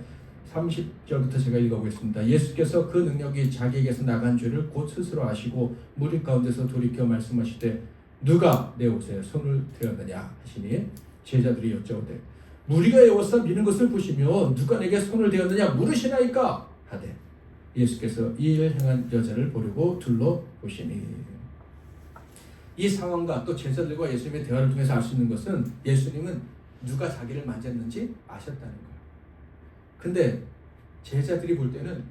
30절부터 제가 읽어보겠습니다. 예수께서 그 능력이 자기에게서 나간 줄을 곧 스스로 아시고 무리 가운데서 돌이켜 말씀하시되 누가 내 옷에 손을 대었느냐 하시니 제자들이 여쭤오되 무리가 에워싸 미는 것을 보시며 누가 내게 손을 대었느냐 물으시나이까 하되 예수께서 이 일을 행한 여자를 보려고 둘러보시니. 이 상황과 또 제자들과 예수님의 대화를 통해서 알 수 있는 것은 예수님은 누가 자기를 만졌는지 아셨다는 거예요. 근데 제자들이 볼 때는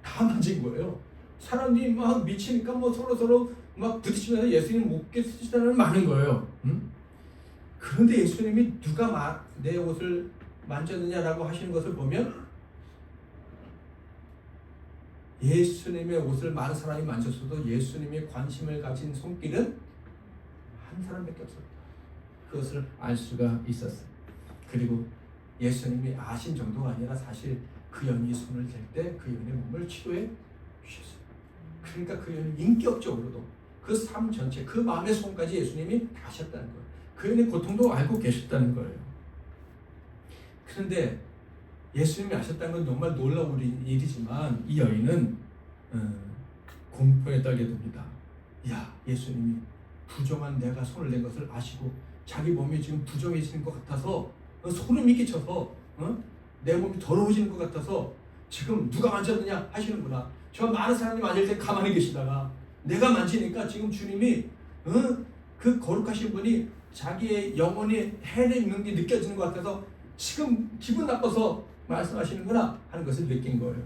다 만진 거예요. 사람들이 막 미치니까 뭐 서로 막 부딪히면서 예수님 못게 쓰시다는 많은 거예요. 그런데 예수님이 누가 내 옷을 만졌느냐라고 하시는 것을 보면 예수님의 옷을 많은 사람이 만졌어도 예수님이 관심을 가진 손길은 한 사람밖에 없었다. 그것을 알 수가 있었어요. 그리고 예수님이 아신 정도가 아니라 사실 그 여인이 손을 댈 때 그 여인의 몸을 치료해 주셨어요. 그러니까 그 여인은 인격적으로도 그 삶 전체, 그 마음의 소원까지 예수님이 다 하셨다는 거예요. 그 여인의 고통도 알고 계셨다는 거예요. 그런데 예수님이 아셨다는 건 정말 놀라운 일이지만 이 여인은 공포에 떨게 됩니다. 야, 예수님이 부정한 내가 손을 댄 것을 아시고 자기 몸이 지금 부정해지는 것 같아서 소름이 끼쳐서 내 몸이 더러워지는 것 같아서 지금 누가 만졌느냐 하시는구나. 저 많은 사람이 만질 때 가만히 계시다가 내가 만지니까 지금 주님이 그 거룩하신 분이 자기의 영혼이 해를 입는 게 느껴지는 것 같아서 지금 기분 나빠서 말씀하시는구나 하는 것을 느낀 거예요.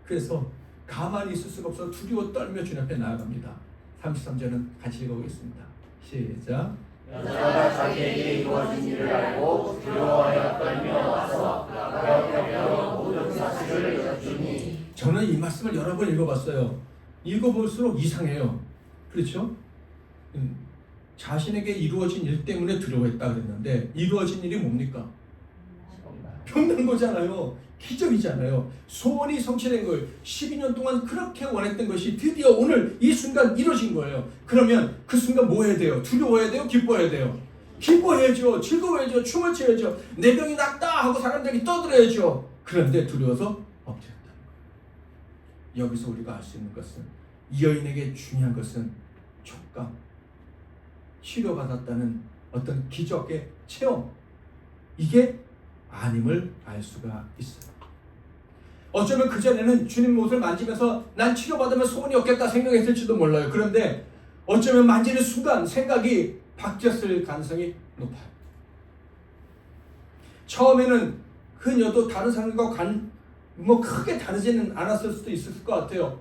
그래서 가만히 있을 수가 없어 두려워 떨며 주님 앞에 나아갑니다. 33절은 같이 읽어보겠습니다. 시작. 여자가 자기에게 이루어진 일을 알고 두려워하여 떨며 와서 뼈 모든 사실을 여쭈니. 저는 이 말씀을 여러 번 읽어봤어요. 읽어볼수록 이상해요. 그렇죠? 자신에게 이루어진 일 때문에 두려워했다 그랬는데 이루어진 일이 뭡니까? 병난 거잖아요. 기적이잖아요. 소원이 성취된 거예요. 12년 동안 그렇게 원했던 것이 드디어 오늘 이 순간 이루어진 거예요. 그러면 그 순간 뭐 해야 돼요? 두려워해야 돼요? 기뻐해야 돼요? 기뻐해야죠. 즐거워야죠. 춤을 춰야죠. 내 병이 낫다 하고 사람들이 떠들어야죠. 그런데 두려워서 엎드렸다는 거예요. 여기서 우리가 알 수 있는 것은 이 여인에게 중요한 것은 촉감, 치료받았다는 어떤 기적의 체험, 이게 아님을 알 수가 있어요. 어쩌면 그전에는 주님 옷을 만지면서 난 치료받으면 소원이 없겠다 생각했을지도 몰라요. 그런데 어쩌면 만지는 순간 생각이 바뀌었을 가능성이 높아요. 처음에는 그녀도 다른 사람과 크게 다르지는 않았을 수도 있을 것 같아요.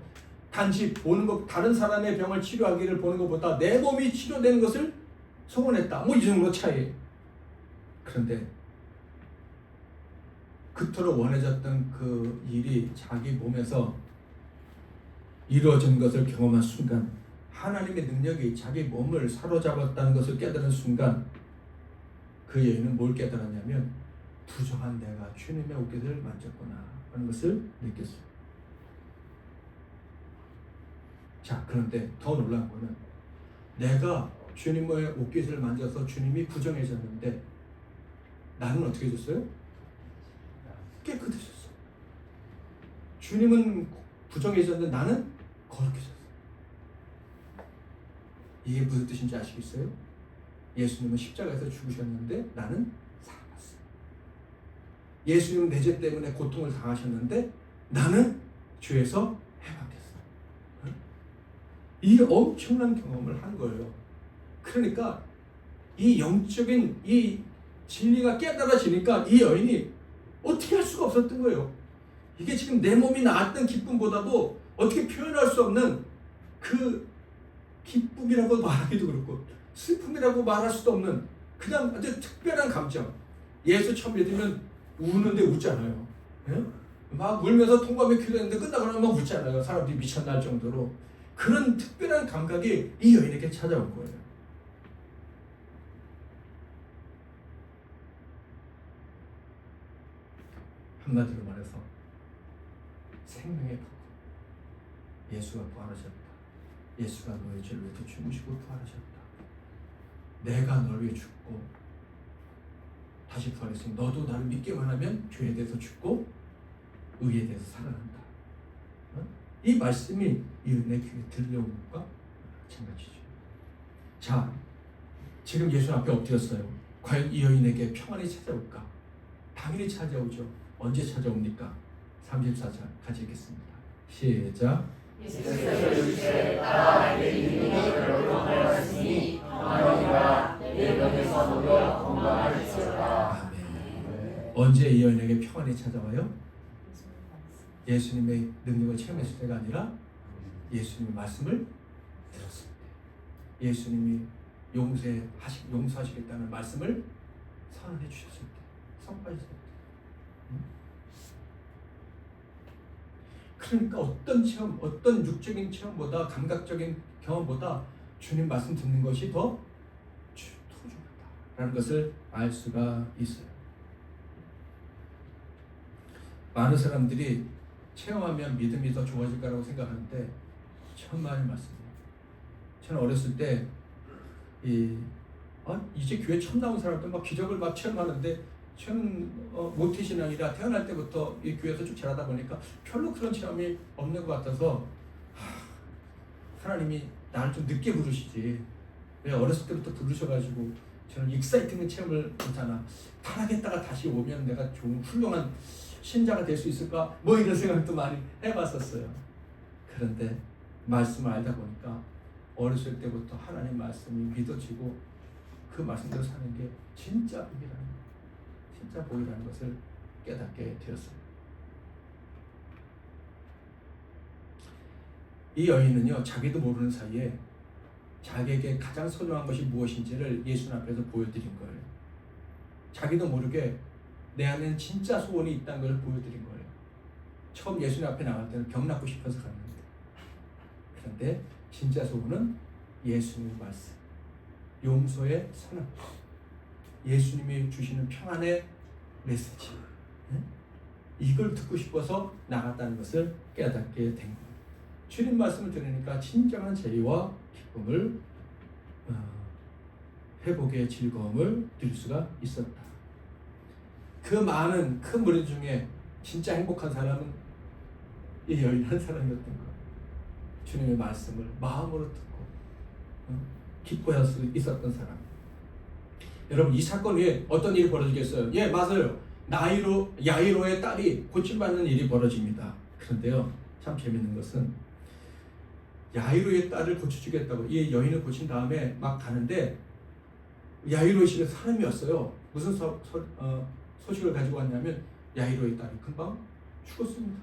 단지 보는 것, 다른 사람의 병을 치료하기를 보는 것보다 내 몸이 치료되는 것을 소원했다. 이 정도 차이. 그런데 그토록 원해졌던 그 일이 자기 몸에서 이루어진 것을 경험한 순간, 하나님의 능력이 자기 몸을 사로잡았다는 것을 깨달은 순간, 그 여인은 뭘 깨달았냐면 부정한 내가 주님의 옷깃을 만졌구나 하는 것을 느꼈어요. 자, 그런데 더 놀라운 거는 내가 주님의 옷깃을 만져서 주님이 부정해졌는데 나는 어떻게 해졌어요? 깨끗해졌어. 주님은 부정해졌는데 나는 거룩해졌어. 이게 무슨 뜻인지 아시겠어요? 예수님은 십자가에서 죽으셨는데 나는 살아났어. 예수님은 내 죄 때문에 고통을 당하셨는데 나는 죄에서 해방됐어. 이 엄청난 경험을 한 거예요. 그러니까 이 영적인 이 진리가 깨달아지니까 이 여인이 어떻게 할 수가 없었던 거예요. 이게 지금 내 몸이 나았던 기쁨보다도 어떻게 표현할 수 없는 그 기쁨이라고 말하기도 그렇고 슬픔이라고 말할 수도 없는 그냥 아주 특별한 감정. 예수 처음 믿으면 우는데 웃잖아요. 예? 막 울면서 통감에 기도했는데 끝나고 나면 막 웃잖아요. 사람들이 미쳤나 할 정도로. 그런 특별한 감각이 이 여인에게 찾아온 거예요. 한마디로 말해서 생명의 복음, 예수가 부활하셨다. 예수가 너의 죄를 위해 죽으시고 부활하셨다. 내가 너를 위해 죽고 다시 부활했으니 너도 나를 믿기만 하면 죄에 대해서 죽고 의에 대해서 살아난다. 이 말씀이 이 은혜 귀에 들려온 것과 마찬가지죠. 자, 지금 예수 앞에 엎드렸어요. 과연 이 여인에게 평안이 찾아올까? 당연히 찾아오죠. 언제 찾아옵니까? 34절 같이 읽겠습니다. 시작. 예수께서 이르시되 따라 내 이름이 너로 하였으니 평안이라 내 병에서 놓여 건강할지어다. 아멘. 언제 이 여인에게 평안이 찾아와요? 예수님의 능력을 체험했을 때가 아니라 예수님의 말씀을 들었을 때, 예수님이 용서하시겠다는 말씀을 선언해 주셨을 때, 선포하셨을 때. 그러니까 어떤 체험, 어떤 육적인 체험보다, 감각적인 경험보다 주님 말씀 듣는 것이 더 소중하다라는 것을 알 수가 있어요. 많은 사람들이 체험하면 믿음이 더 좋아질 거라고 생각하는데 천만의 말씀이에요. 저는 어렸을 때 이제 교회 처음 나온 사람들 막 기적을 막 체험하는데 저는 모태신앙이라 태어날 때부터 이 교회에서 쭉 자라다 보니까 별로 그런 체험이 없는 것 같아서 하나님이 나를 좀 늦게 부르시지 왜 어렸을 때부터 부르셔가지고 저는 익사이팅한 체험을 못하나 타락했다가 다시 오면 내가 좋은 훌륭한 신자가 될 수 있을까 뭐 이런 생각도 많이 해봤었어요. 그런데 말씀을 알다 보니까 어렸을 때부터 하나님 말씀이 믿어지고 그 말씀대로 사는 게 진짜 복이라는 것을 깨닫게 되었어요. 이 여인은요, 자기도 모르는 사이에 자기에게 가장 소중한 것이 무엇인지를 예수님 앞에서 보여드린 거예요. 자기도 모르게 내 안에는 진짜 소원이 있다는 걸 보여드린 거예요. 처음 예수님 앞에 나갈 때는 병 낫고 싶어서 갔는데, 그런데 진짜 소원은 예수님의 말씀, 용서의 선언, 예수님이 주시는 평안의 메시지, 이걸 듣고 싶어서 나갔다는 것을 깨닫게 된 거예요. 주님 말씀을 들으니까 진정한 재미와 기쁨을, 회복의 즐거움을 누릴 수가 있었다. 그 많은 큰 무리 중에 진짜 행복한 사람은 이 여인 한 사람이었던 거예요. 주님의 말씀을 마음으로 듣고 기뻐할 수 있었던 사람. 여러분, 이 사건 위에 어떤 일이 벌어지겠어요? 예, 맞아요. 야이로의 딸이 고침받는 일이 벌어집니다. 그런데요, 참 재밌는 것은 야이로의 딸을 고쳐주겠다고 이 여인을 고친 다음에 막 가는데 야이로의 집에 사람이 왔어요. 무슨 소식을 가지고 왔냐면 야이로의 딸이 금방 죽었습니다.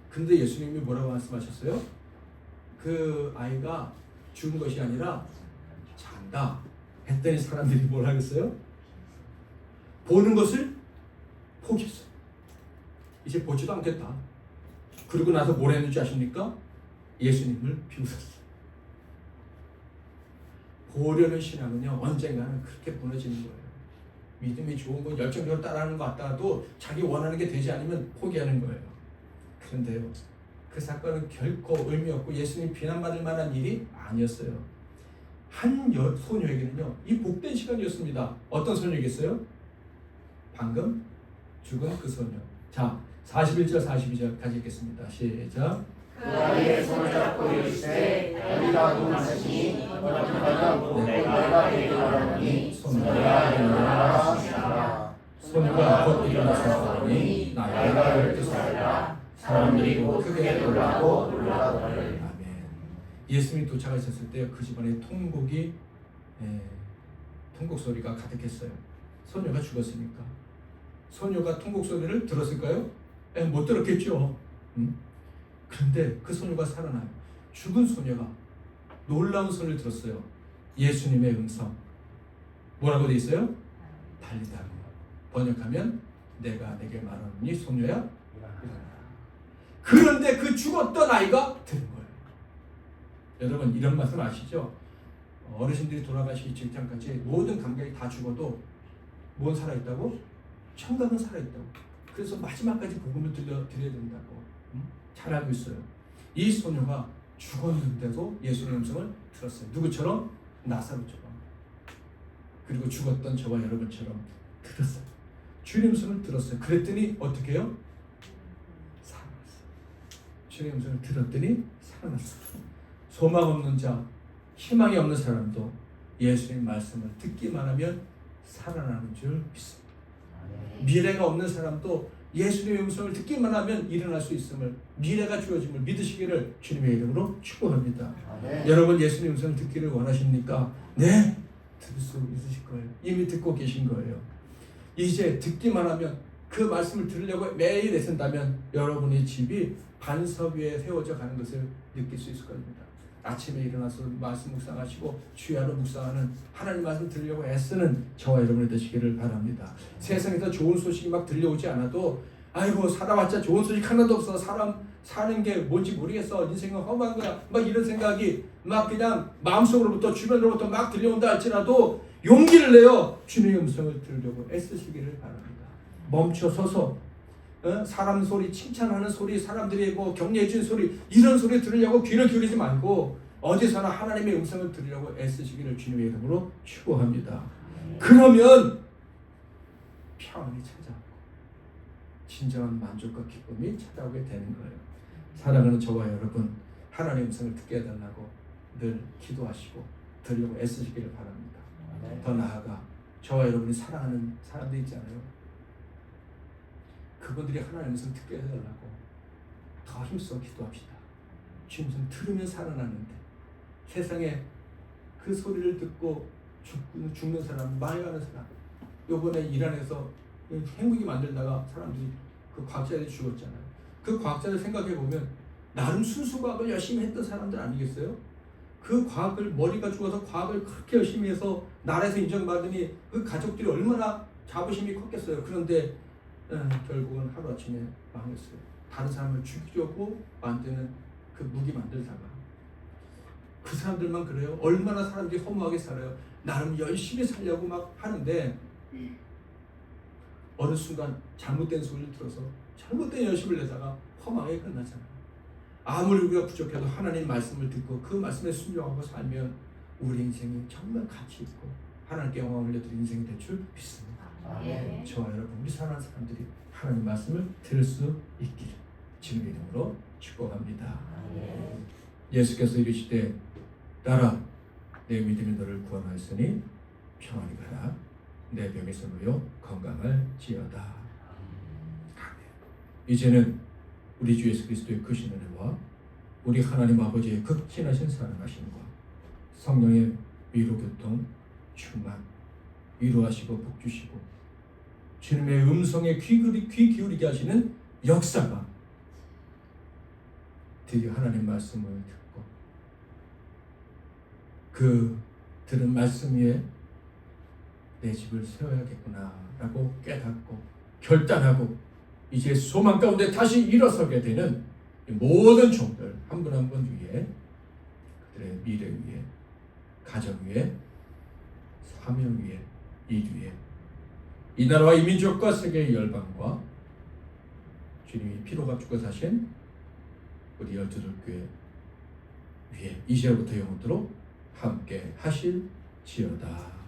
근데 예수님이 뭐라고 말씀하셨어요? 그 아이가 죽은 것이 아니라 잔다 했더니 사람들이 뭘 하겠어요? 보는 것을 포기했어요. 이제 보지도 않겠다. 그러고 나서 뭘 했는지 아십니까? 예수님을 비웃었어요. 보려는 신앙은요, 언젠가는 그렇게 무너지는 거예요. 믿음이 좋은 건 열정적으로 따라하는 것 같다가도 자기 원하는 게 되지 않으면 포기하는 거예요. 그런데요, 그 사건은 결코 의미 없고 예수님 비난받을 만한 일이 아니었어요. 한 소녀에게는요, 이 복된 시간이었습니다. 어떤 소녀겠어요? 방금 죽은 그 소녀. 자, 41절 42절 같이 읽겠습니다. 시작. 그 아이의 손을 잡고 이르시되 달리라 하시니 너는 내가 되게 하노니 소녀야 일어나라 하시니라. 소녀가 곧 일어나서 보니 나이가 12살이라. 사람들이 곧 크게 놀라고 놀라더니. 아멘. 예수님이 도착하셨을 때 그 집안에 통곡 소리가 가득했어요. 소녀가 죽었으니까. 소녀가 통곡 소리를 들었을까요? 못 들었겠죠. 그런데 그 소녀가 살아나요. 죽은 소녀가 놀라운 소리를 들었어요. 예수님의 음성. 뭐라고 돼 있어요? 달리다. 번역하면 내가 내게 말하노니 소녀야 일어나라. 그런데 그 죽었던 아이가 들은 거예요. 여러분, 이런 말씀 아시죠? 어르신들이 돌아가시기 직전까지 모든 감각이 다 죽어도 뭔 살아있다고? 청각은 살아있다고. 그래서 마지막까지 복음을 드려야 된다고. 잘 알고 있어요. 이 소녀가 죽었는데도 예수님의 음성을 들었어요. 누구처럼? 나사로처럼. 그리고 죽었던 저와 여러분처럼 들었어요. 주님 음성을 들었어요. 그랬더니 어떻게 해요? 살아났어요. 주님 음성을 들었더니 살아났어요. 소망 없는 자, 희망이 없는 사람도 예수님 말씀을 듣기만 하면 살아나는 줄 믿습니다. 미래가 없는 사람도 예수님의 음성을 듣기만 하면 일어날 수 있음을, 미래가 주어짐을 믿으시기를 주님의 이름으로 축복합니다. 여러분 예수님의 음성을 듣기를 원하십니까? 네, 들을 수 있으실 거예요. 이미 듣고 계신 거예요. 이제 듣기만 하면, 그 말씀을 들으려고 매일 애쓴다면 여러분의 집이 반석 위에 세워져 가는 것을 느낄 수 있을 겁니다. 아침에 일어나서 말씀 묵상하시고 주야로 묵상하는, 하나님 말씀 들으려고 애쓰는 저와 여러분이 되시기를 바랍니다. 세상에서 좋은 소식이 막 들려오지 않아도, 아이고 살아봤자 좋은 소식 하나도 없어, 사람 사는 게 뭔지 모르겠어, 인생은 험한 거야, 막 이런 생각이 막 그냥 마음속으로부터 주변으로부터 막 들려온다 할지라도 용기를 내어 주님의 음성을 들으려고 애쓰시기를 바랍니다. 멈춰서서 사람 소리, 칭찬하는 소리, 사람들이 뭐 격려해주는 소리, 이런 소리 들으려고 귀를 기울이지 말고 어디서나 하나님의 음성을 들으려고 애쓰시기를 주님의 이름으로 축복합니다. 그러면 평안이 찾아오고 진정한 만족과 기쁨이 찾아오게 되는 거예요. 사랑하는 저와 여러분, 하나님의 음성을 듣게 해달라고 늘 기도하시고 들으려고 애쓰시기를 바랍니다. 더 나아가 저와 여러분이 사랑하는 사람들 있잖아요. 그분들이 하나님의 음성 듣게 해달라고 더 힘써 기도합시다. 주님 좀 들으면 살아나는데, 세상에 그 소리를 듣고 죽는 사람, 마여하는 사람, 요번에 이란에서 핵무기 만들다가 사람들이, 그 과학자들이 죽었잖아요. 그 과학자들 생각해보면 나름 순수 과학을 열심히 했던 사람들 아니겠어요? 그 과학을, 머리가 죽어서 과학을 그렇게 열심히 해서 나라에서 인정받으니 그 가족들이 얼마나 자부심이 컸겠어요. 그런데 결국은 하루아침에 망했어요. 다른 사람을 죽이려고 만드는 그 무기 만들다가. 그 사람들만 그래요? 얼마나 사람들이 허무하게 살아요. 나름 열심히 살려고 막 하는데 어느 순간 잘못된 소리를 들어서 잘못된 열심을 내다가 허망하게 끝나잖아요. 아무리 우리가 부족해도 하나님 말씀을 듣고 그 말씀에 순종하고 살면 우리 인생이 정말 가치 있고 하나님께 영광을 올려드리는 인생이 될 줄 믿습니다. 저와 여러분, 우리 사랑하는 사람들이 하나님 말씀을 들을 수 있기를 주님의 이름으로 축복합니다. 예수께서 이르시되 따라 내 믿음이 너를 구원하였으니 평안히 가라. 내 병에서 놓여 건강할지어다. 아멘. 이제는 우리 주 예수 그리스도의 크신 은혜와 우리 하나님 아버지의 극진하신 사랑하심과 성령의 위로 교통 충만, 위로하시고 복주시고 주님의 음성에 귀 기울이게 하시는 역사가, 드디어 하나님 말씀을 듣고 그 들은 말씀 위에 내 집을 세워야겠구나 라고 깨닫고 결단하고 이제 소망 가운데 다시 일어서게 되는 모든 종들 한 분 한 분 위에, 그들의 미래 위에, 가정 위에, 사명 위에, 일 위에, 이 나라와 이 민족과 세계의 열방과 주님이 피로 값주고 사신 우리 12교회 위에 이제부터 영원토록 함께 하실지어다.